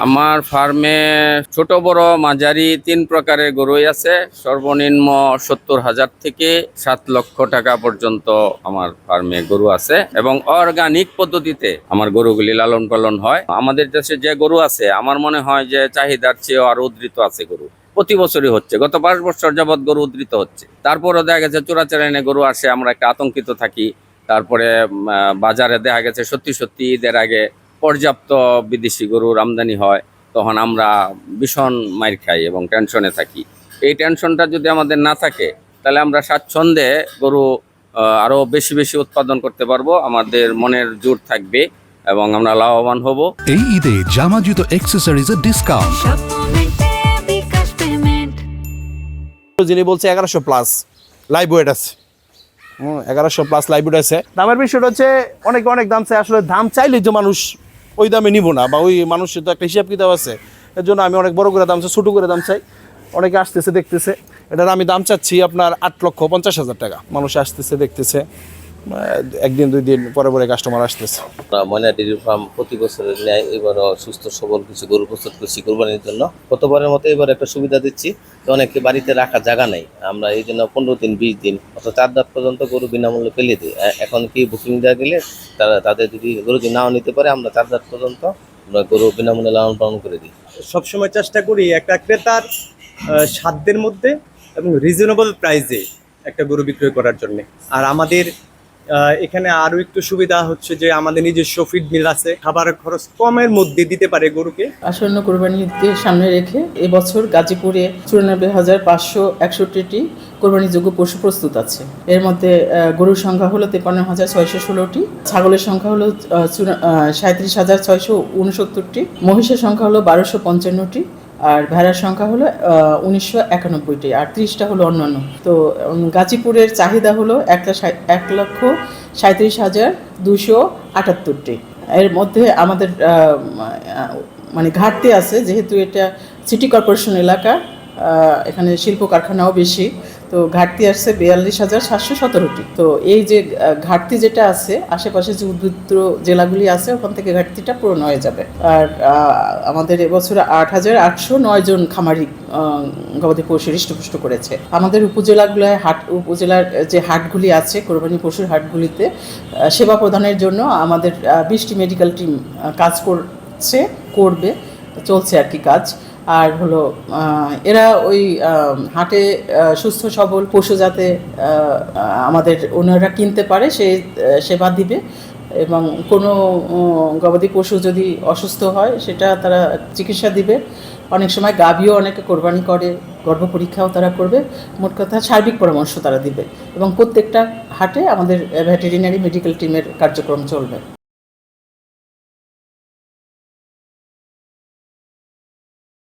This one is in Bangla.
আমার ফার্মে ছোট বড় মাঝারি 3 প্রকারের গরুই আছে। সর্বনিম্ন 70,000 থেকে 7 লক্ষ টাকা পর্যন্ত আমার ফার্মে গরু আছে এবং অর্গানিক পদ্ধতিতে আমার গরুগুলি লালন পালন হয়। আমাদের দেশে যে গরু আছে আমার মনে হয় যে চাহিদার চেয়েও আরো উদ্ধৃত আছে গরু। প্রতি বছরই হচ্ছে, গত 5 বছর যাবৎ গরু উদ্ধৃত হচ্ছে। তারপরও দেখা গেছে চোরাচালানে গরু আসে, আমরা একটা আতঙ্কিত থাকি। তারপরে বাজারে দেখা গেছে সত্যি সত্যি ঈদের আগে পর্যাপ্ত বিদেশি গরুর আমদানি হয়, তখন আমরা ভীষণ মাইর খাই এবং টেনশনে থাকি। এই টেনশনটা যদি আমাদের না থাকে তাহলে আমরা স্বাচ্ছন্দ্যে গরু আরো বেশি বেশি উৎপাদন করতে পারবো, আমাদের মনের জোর থাকবে এবং আমরা লাভবান হব। এই ঈদে জামা জুতো অ্যাক্সেসরিজের ডিসকাউন্ট। যিনি বলছে 1100 প্লাস লাইভ ওয়েট আছে, 1100 প্লাস লাইভ ওয়েট আছে। দামের বিষয়টা হচ্ছে অনেক দাম চাই, আসলে দাম চাইলে যে মানুষ ওই দামে নিব না, বা ওই মানুষের তো একটা হিসাব কিতাব আছে। এর জন্য আমি অনেক বড় করে দাম চাই, ছোটো করে দাম চাই। অনেকে আসতেছে দেখতেছে, এটার আমি দাম চাচ্ছি আপনার 8,50,000 টাকা। মানুষ আসতেছে দেখতেছে, একদিন 2 দিন পরে পরে কাস্টমার আসতেছে। ময়না ডেইরি ফার্ম প্রতি বছরের ন্যায় এবারও সুস্থ সবল কিছু গরু প্রস্তুত করছি কোরবানির জন্য। গতবারের মতো এবার একটা সুবিধা দিচ্ছি, তো অনেকে বাড়িতে রাখার জায়গা নেই, আমরা এই জন্য 15 দিন 20 দিন অথবা 4 দাঁত পর্যন্ত গরু বিনামূল্যে ফেলে দিই। এখন কি বুকিং দেওয়া গেলে তাদের যদি গরু যদি নাও নিতে পারে, আমরা 4 দাঁত পর্যন্ত আমরা গরু বিনামূল্যে লালন পালন করে দিই। সবসময় চেষ্টা করি একটা ক্রেতার সাধ্যের মধ্যে এবং রিজনেবল প্রাইসে একটা গরু বিক্রয় করার জন্য। আর আমাদের এখানে আরও একটু সুবিধা হচ্ছে যে আমাদের নিজস্ব ফিড মিল আছে, খাবার খরচ কমের মধ্যে দিতে পারে গরুকে। আসন্ন কোরবানিতে সামনে রেখে এবছর গাজীপুরে 94,561টি কোরবানিযোগ্য পশু প্রস্তুত আছে। এর মধ্যে গরুর সংখ্যা হলো 53,616টি, ছাগলের সংখ্যা হলো 37,669টি, মহিষের সংখ্যা হলো 1,255টি, আর ভেড়ার সংখ্যা হলো 1991টি, আর 30টা হলো অন্যান্য। তো গাজীপুরের চাহিদা হলো 1,37,278টি। এর মধ্যে আমাদের মানে ঘাটতি আছে, যেহেতু এটা সিটি কর্পোরেশন এলাকা, এখানে শিল্প কারখানাও বেশি, তো ঘাটতি আসছে 42,717টি। তো এই যে ঘাটতি যেটা আছে, আশেপাশে যে উদ্বৃত্ত জেলাগুলি আছে ওখান থেকে ঘাটতিটা পূরণ হয়ে যাবে। আর আমাদের এবছরে 8,809 জন খামারি গবাদি পশু হৃষ্টপুষ্ট করেছে। আমাদের উপজেলাগুলোয় উপজেলার যে হাটগুলি আছে, কোরবানি পশুর হাটগুলিতে সেবা প্রদানের জন্য আমাদের 20টি মেডিকেল টিম কাজ চলছে আর কি কাজ। আর হলো এরা ওই হাটে সুস্থ সবল পশু যাতে আমাদের ওনারা কিনতে পারে সেই সেবা দিবে, এবং কোনো গবাদি পশু যদি অসুস্থ হয় সেটা তারা চিকিৎসা দিবে। অনেক সময় গাভীও অনেকে কোরবানি করে, গর্ভ পরীক্ষাও তারা করবে। মোট কথা সার্বিক পরামর্শ তারা দিবে, এবং প্রত্যেকটা হাটে আমাদের ভেটেরিনারি মেডিকেল টিমের কার্যক্রম চলবে।